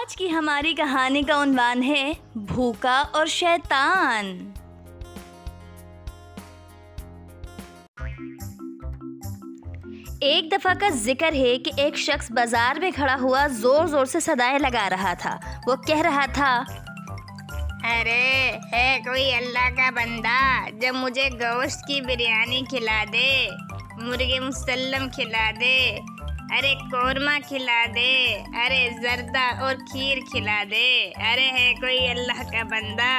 آج کی ہماری کہانی کا عنوان ہے بھوکا اور شیطان۔ ایک دفعہ کا ذکر ہے کہ ایک شخص بازار میں کھڑا ہوا زور زور سے صدائیں لگا رہا تھا۔ وہ کہہ رہا تھا، ارے ہے کوئی اللہ کا بندہ جو مجھے گوشت کی بریانی کھلا دے، مرغے مسلم کھلا دے، ارے قورمہ کھلا دے، ارے زردہ اور کھیر کھلا دے، ارے ہے کوئی اللہ کا بندہ۔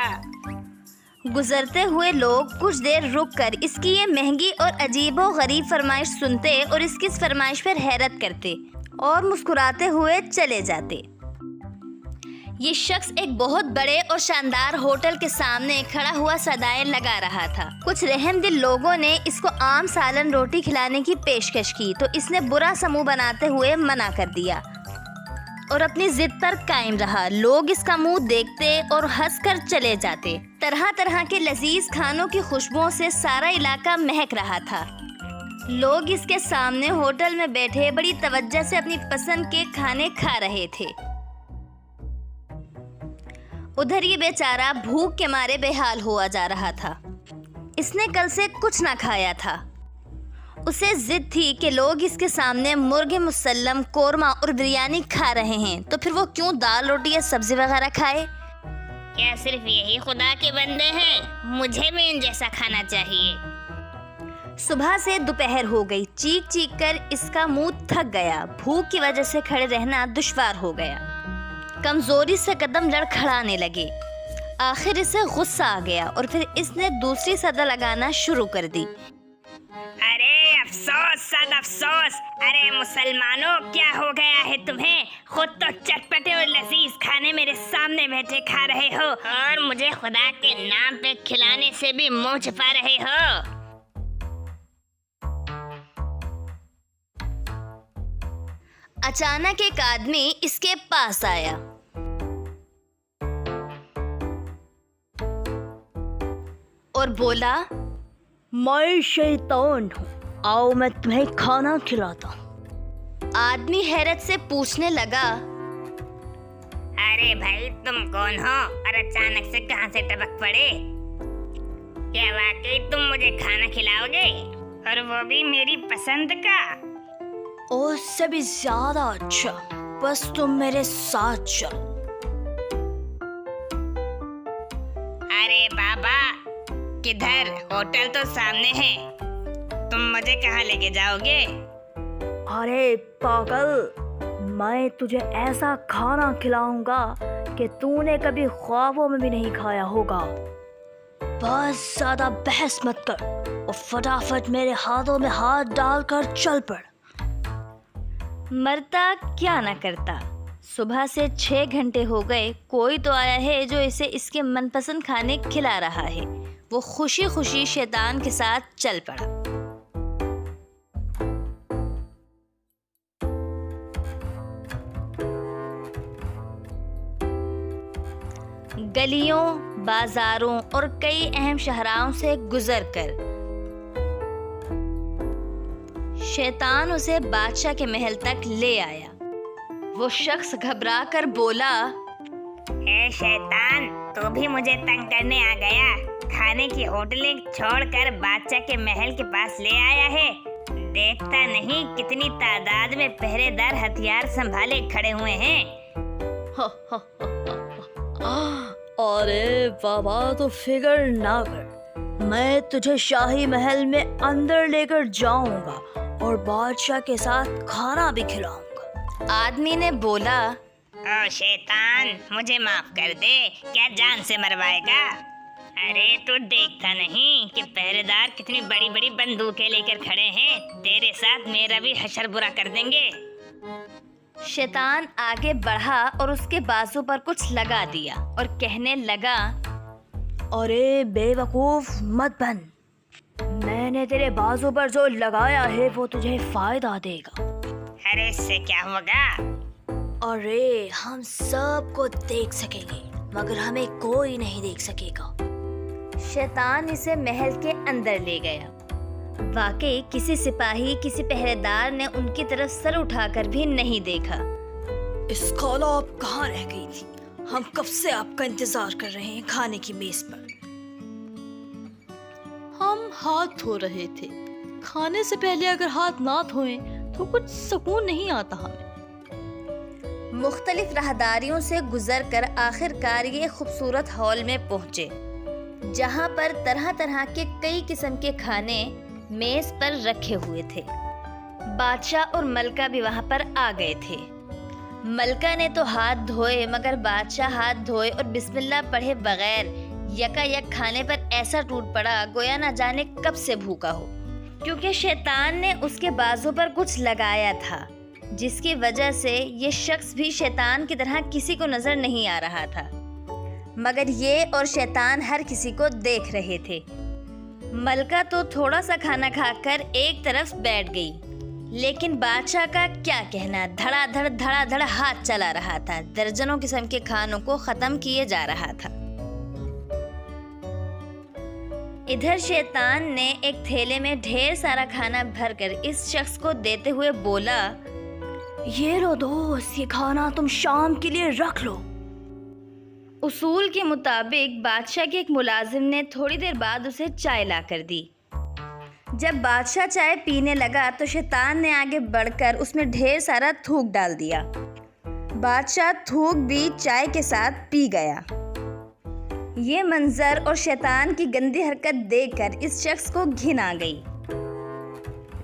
گزرتے ہوئے لوگ کچھ دیر رک کر اس کی یہ مہنگی اور عجیب و غریب فرمائش سنتے اور اس کی اس فرمائش پر حیرت کرتے اور مسکراتے ہوئے چلے جاتے۔ یہ شخص ایک بہت بڑے اور شاندار ہوٹل کے سامنے کھڑا ہوا صدائیں لگا رہا تھا۔ کچھ رحم دل لوگوں نے اس کو عام سالن روٹی کھلانے کی پیشکش کی تو اس نے برا سا منہ بناتے ہوئے منع کر دیا اور اپنی ضد پر قائم رہا۔ لوگ اس کا منہ دیکھتے اور ہنس کر چلے جاتے۔ طرح طرح کے لذیذ کھانوں کی خوشبوؤں سے سارا علاقہ مہک رہا تھا۔ لوگ اس کے سامنے ہوٹل میں بیٹھے بڑی توجہ سے اپنی پسند کے کھانے کھا رہے تھے۔ ادھر یہ بیچارہ بھوک کے مارے بے حال ہوا جا رہا تھا۔ اس نے کل سے کچھ نہ کھایا تھا۔ اسے ضد تھی کہ لوگ اس کے سامنے مرغ مسلم، قورمہ اور بریانی کھا رہے ہیں تو پھر وہ کیوں دال روٹی یا سبزی وغیرہ کھائے؟ کیا صرف یہی خدا کے بندے ہیں؟ مجھے بھی ان جیسا کھانا چاہیے۔ صبح سے دوپہر ہو گئی، چیخ چیخ کر اس کا منہ تھک گیا۔ بھوک کی وجہ سے کھڑے رہنا دشوار ہو گیا۔ کمزوری سے قدم لڑکھڑانے لگے۔ آخر اسے غصہ آ گیا اور پھر اس نے دوسری صدا لگانا شروع کر دی۔ ارے افسوس صد افسوس، ارے مسلمانوں کیا ہو گیا ہے تمہیں؟ خود تو چٹپٹے اور لذیذ کھانے میرے سامنے بیٹھے کھا رہے ہو اور مجھے خدا کے نام پہ کھلانے سے بھی منہ چھپا رہے ہو۔ اچانک ایک آدمی اس کے پاس آیا۔ اور بولا، میں شیطان ہوں، آؤ میں تمہیں کھانا کھلاتا ہوں۔ آدمی حیرت سے پوچھنے لگا، ارے بھائی تم کون ہو اور اچانک سے کہاں سے ٹپک پڑے؟ کیا واقعی تم مجھے کھانا کھلاؤ گے اور وہ بھی میری پسند کا؟ اور سے بھی زیادہ اچھا، بس تم میرے ساتھ چلو۔ ارے بابا کدھر؟ ہوٹل تو سامنے ہے، تم مجھے کہاں لے کے جاؤ گے؟ ارے پاگل، میں تجھے ایسا کھانا کھلاؤں گا کہ تو نے کبھی خوابوں میں بھی نہیں کھایا ہوگا۔ بس زیادہ بحث مت کر اور فٹافٹ میرے ہاتھوں میں ہاتھ ڈال کر چل پڑ۔ مرتا کیا نہ کرتا۔ صبح سے 6 گھنٹے ہو گئے، کوئی تو آیا ہے جو اسے اس کے من پسند کھانے کھلا رہا ہے۔ وہ خوشی خوشی شیطان کے ساتھ چل پڑا۔ گلیوں، بازاروں اور کئی اہم شہراؤں سے گزر کر شیطان اسے بادشاہ کے محل تک لے آیا۔ وہ شخص گھبرا کر بولا، اے شیطان، تو بھی مجھے تنگ کرنے آ گیا؟ کھانے کی ہوٹلیں چھوڑ کر بادشاہ کے محل کے پاس لے آیا ہے؟ دیکھتا نہیں کتنی تعداد میں پہرے دار ہتھیار سنبھالے کھڑے ہوئے ہیں؟ ارے بابا تو فکر نہ کر، میں تجھے شاہی محل میں اندر لے کر جاؤں گا اور بادشاہ کے ساتھ کھانا بھی کھلاؤں گا۔ آدمی نے بولا، او شیطان مجھے معاف کر دے، کیا جان سے مروائے گا؟ ارے تو دیکھتا نہیں کہ پہرے دار کتنی بڑی بڑی بندوقیں لے کر کھڑے ہیں؟ تیرے ساتھ میرا بھی حشر برا کر دیں گے۔ شیطان آگے بڑھا اور اس کے بازو پر کچھ لگا دیا اور کہنے لگا، ارے بے وقوف مت بن، میں نے تیرے بازو پر جو لگایا ہے وہ تجھے فائدہ دے گا۔ ارے اس سے کیا ہوگا؟ ارے ہم سب کو دیکھ سکیں گے مگر ہمیں کوئی نہیں دیکھ سکے گا۔ شیطان اسے محل کے اندر لے گیا۔ واقعی کسی سپاہی، کسی پہرے دار نے ان کی طرف سر اٹھا کر بھی نہیں دیکھا۔ इस कौला आप कहाँ रह गई थी? हम कब से आपका इंतजार कर रहे हैं खाने की मेज पर। हम हाथ धो रहे थे। खाने से पहले अगर हाथ ना धोएं तो कुछ सुकून नहीं आता हमें। मुख्तलिफ राहदारियों से गुजरकर आखिरकार ये खूबसूरत हॉल में पहुँचे, जहाँ पर तरह तरह के कई किस्म के खाने मेज पर रखे हुए थे। बादशाह और मलका भी वहाँ पर आ गए थे। मलका ने तो हाथ धोए, मगर बादशाह हाथ धोए और बिस्मिल्लाह पढ़े बगैर यकायक खाने पर ऐसा टूट पड़ा गोया ना जाने कब से भूखा हो, क्योंकि शैतान ने उसके बाजू पर कुछ लगाया था, जिसकी वजह से ये शख्स भी शैतान की तरह किसी को नजर नहीं आ रहा था, मगर ये और शैतान हर किसी को देख रहे थे। मलका तो थोड़ा सा खाना खाकर एक तरफ बैठ गई, लेकिन बादशाह का क्या कहना, धड़ाधड़ हाथ चला रहा था, दर्जनों किस्म के खानों को खत्म किए जा रहा था। इधर शैतान ने एक थैले में ढेर सारा खाना भरकर इस शख्स को देते हुए बोला, ये लो दोस्त, ये खाना तुम शाम के लिए रख लो। उसूल के मुताबिक बादशाह के एक मुलाजिम ने थोड़ी देर बाद उसे चाय ला कर दी। जब बादशाह चाय पीने लगा तो शैतान ने आगे बढ़कर उसमें ढेर सारा थूक डाल दिया। बादशाह थूक भी चाय के साथ पी गया। ये मंजर और शैतान की गंदी हरकत देखकर इस शख्स को घिन आ गई।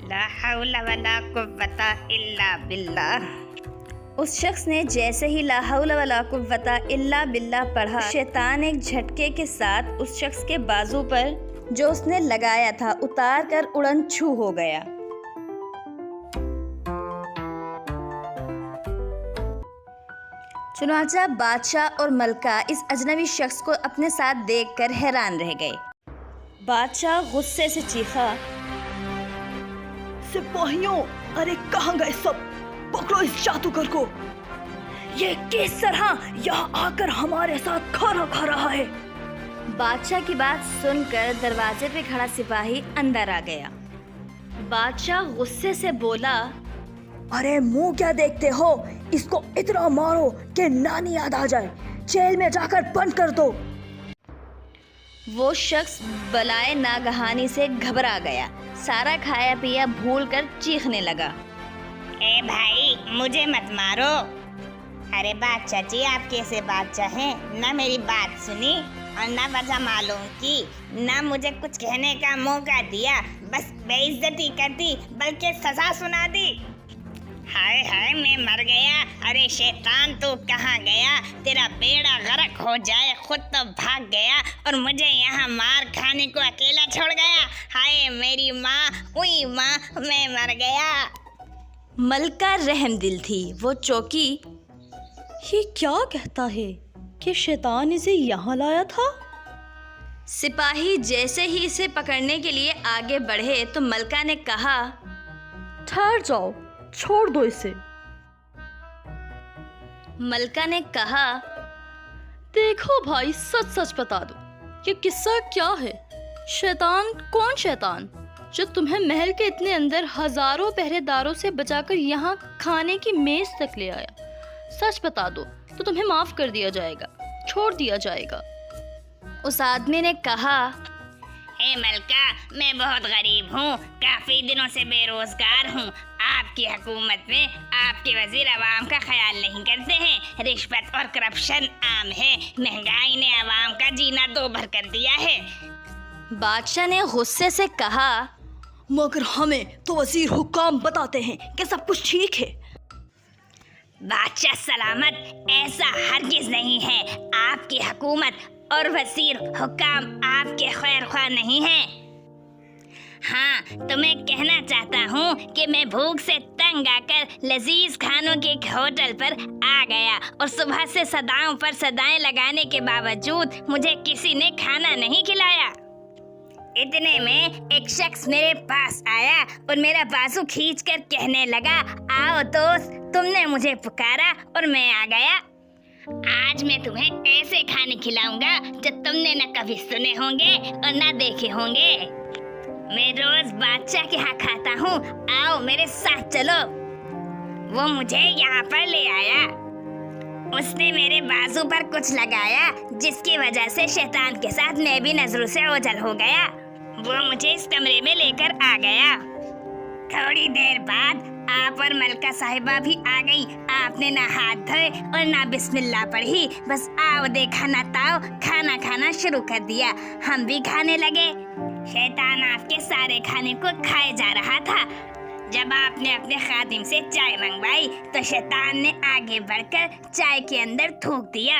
ला हौला वला कुव्वता इल्ला बिल्लाह। उस शख्स ने जैसे ही ला हौला वला कुव्वता इल्ला बिल्लाह पढ़ा, शैतान एक झटके के साथ उस शख्स के बाजू पर जो उसने लगाया था उतार कर उड़न छू हो गया। चुनांचा बादशाह और मलका इस अजनबी शख्स को अपने साथ देखकर हैरान रह गए। बादशाह गुस्से से चीखा, सिपाहियों, अरे कहाँ गए सब? पकड़ो इस जादूगर को। ये किस तरह यहाँ आकर हमारे साथ खाना खा रहा है? बादशाह की बात सुनकर दरवाजे पे खड़ा सिपाही अंदर आ गया। बादशाह गुस्से से बोला, अरे मुंह क्या देखते हो? इसको इतना मारो कि नानी याद आ जाए, जेल में जाकर बंद कर दो। वो शख्स बलाए नागहानी से घबरा गया, सारा खाया पिया भूलकर चीखने लगा, ए भाई, मुझे मत मारो। अरे बादशाह जी, आप कैसे बादशाह हैं? ना मेरी बात सुनी और ना वजह मालूम की, ना मुझे कुछ कहने का मौका दिया, बस बेइज्जती कर दी, बल्कि सजा सुना दी। हाय हाय, मैं मर गया। अरे शैतान, तू कहाँ गया? तेरा बेड़ा गर्क हो जाए, खुद तो भाग गया और मुझे यहाँ मार खाने को अकेला छोड़ गया। हाय मेरी माँ, उई माँ, मैं मर गया। मलका रहम दिल थी, वो चौंकी। ये क्या कहता है कि शैतान इसे यहाँ लाया था? सिपाही जैसे ही इसे पकड़ने के लिए आगे बढ़े तो मलका ने कहा, ठहर जाओ, छोड़ दो इसे। मलका ने कहा, देखो भाई, सच सच बता दो, ये किस्सा क्या है? शैतान? कौन शैतान जो तुम्हें महल के इतने अंदर हजारों पहरेदारों से बचाकर यहाँ खाने की मेज तक ले आया? सच बता दो तो तुम्हें माफ कर दिया जाएगा, छोड़ दिया जाएगा। उस आदमी ने कहा, ए मलका, मैं बहुत गरीब हूँ, काफी दिनों से बेरोजगार हूँ। आपकी हुकूमत में आपके वजीर अवाम का ख्याल नहीं करते हैं, रिश्वत और करप्शन आम है, महंगाई ने अवाम का जीना दो भर कर दिया है। बादशाह ने गुस्से से कहा, मगर हमें तो वजीर हुक्काम बताते हैं कि सब कुछ ठीक है। बादशाह सलामत, ऐसा हरगिज नहीं है। आपकी हुकूमत और वजीर हुक्काम आपके खैर ख्वाह नहीं हैं। हाँ, तो मैं कहना चाहता हूँ कि मैं भूख से तंग आकर लजीज खानों के एक होटल पर आ गया और सुबह से सदाओं पर सदाएं लगाने के बावजूद मुझे किसी ने खाना नहीं खिलाया। इतने में एक शख्स मेरे पास आया और मेरा बाजू खींचकर कहने लगा, आओ दोस्त, तुमने मुझे पुकारा और मैं आ गया। आज मैं तुम्हें ऐसे खाने खिलाऊंगा जो तुमने न कभी सुने होंगे और न देखे होंगे। मैं रोज बादशाह के यहाँ खाता हूँ, आओ मेरे साथ चलो। वो मुझे यहाँ पर ले आया। उसने मेरे बाजू पर कुछ लगाया, जिसकी वजह से शैतान के साथ मैं भी नजरों से ओझल हो गया। वो मुझे इस कमरे में लेकर आ गया। थोड़ी देर बाद आप और मलका साहिबा भी आ गई। आपने ना हाथ धोए और ना बिस्मिल्लाह पढ़ी, बस आओ देखा ना ताओ खाना खाना शुरू कर दिया। हम भी खाने लगे। शैतान आपके सारे खाने को खाए जा रहा था। जब आपने अपने खादिम से चाय मंगवाई तो शैतान ने आगे बढ़कर चाय के अंदर थूक दिया।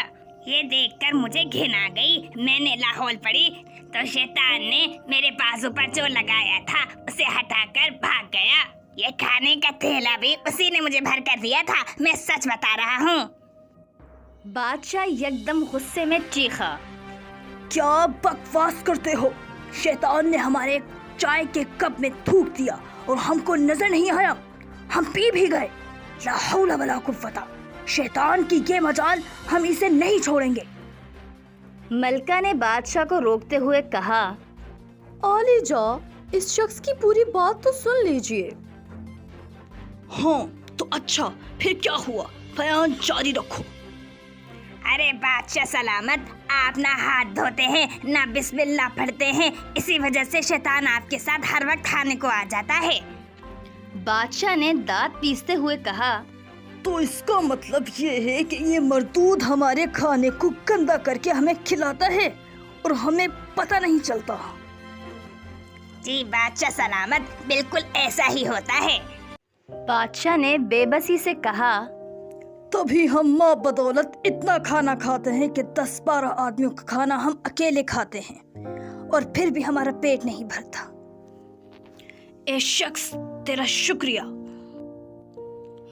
ये देखकर मुझे घिन आ गई। मैंने लाहौल पड़ी तो शैतान ने मेरे बाजू पर जो लगाया था उसे हटाकर भाग गया। ये खाने का थैला भी उसी ने मुझे भर कर दिया था। मैं सच बता रहा हूँ। बादशाह एकदम गुस्से में चीखा। क्या बकवास करते हो? शैतान ने हमारे चाय के कप में थूक दिया और हमको नजर नहीं आया। हम पी भी गए। ला हौला वला कुव्वता। शैतान की ये मजाल, हम इसे नहीं छोड़ेंगे। मलका ने बादशाह को रोकते हुए कहा, आलिजा, इस शख्स की पूरी बात तो सुन लीजिए। हाँ तो अच्छा, फिर क्या हुआ? बयान जारी रखो। अरे बादशाह सलामत, आप ना हाथ धोते हैं ना बिस्मिल्लाह पढ़ते हैं। इसी वजह से शैतान आपके साथ हर वक्त खाने को आ जाता है। बादशाह ने दांत पीसते हुए कहा, तो इसका मतलब ये है कि ये मर्दूद हमारे खाने को गंदा करके हमें खिलाता है और हमें पता नहीं चलता। जी बादशाह सलामत, बिल्कुल ऐसा ही होता है। बादशाह ने बेबसी से कहा, तभी हम माँ बदौलत इतना खाना खाते हैं कि 10-12 आदमियों का खाना हम अकेले खाते हैं और फिर भी हमारा पेट नहीं भरता। ए शख्स, तेरा शुक्रिया।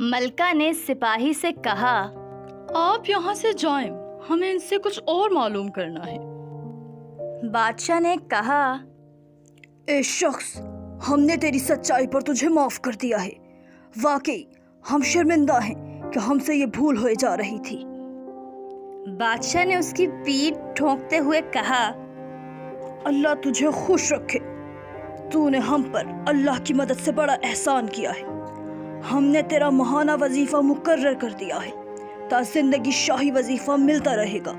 मलका ने सिपाही से कहा, आप यहाँ से जाएं, हमें इनसे कुछ और मालूम करना है। बादशाह ने कहा, ए शख्स, हमने तेरी सच्चाई पर तुझे माफ कर दिया है। वाकई हम शर्मिंदा हैं कि हमसे ये भूल हो जा रही थी। बादशाह ने उसकी पीठ ठोंकते हुए कहा, अल्लाह तुझे खुश रखे। तूने हम पर अल्लाह की मदद से बड़ा एहसान किया है। हमने तेरा महाना वजीफा मुकर्रर कर दिया है ता जिंदगी शाही वजीफा मिलता रहेगा।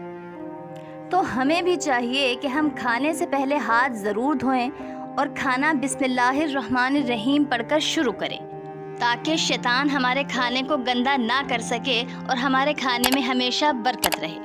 तो हमें भी चाहिए कि हम खाने से पहले हाथ ज़रूर धोएं और खाना बिस्मिल्लाहिर्रहमानिर्रहीम पढ़कर शुरू करें, ताकि शैतान हमारे खाने को गंदा ना कर सके और हमारे खाने में हमेशा बरकत रहे।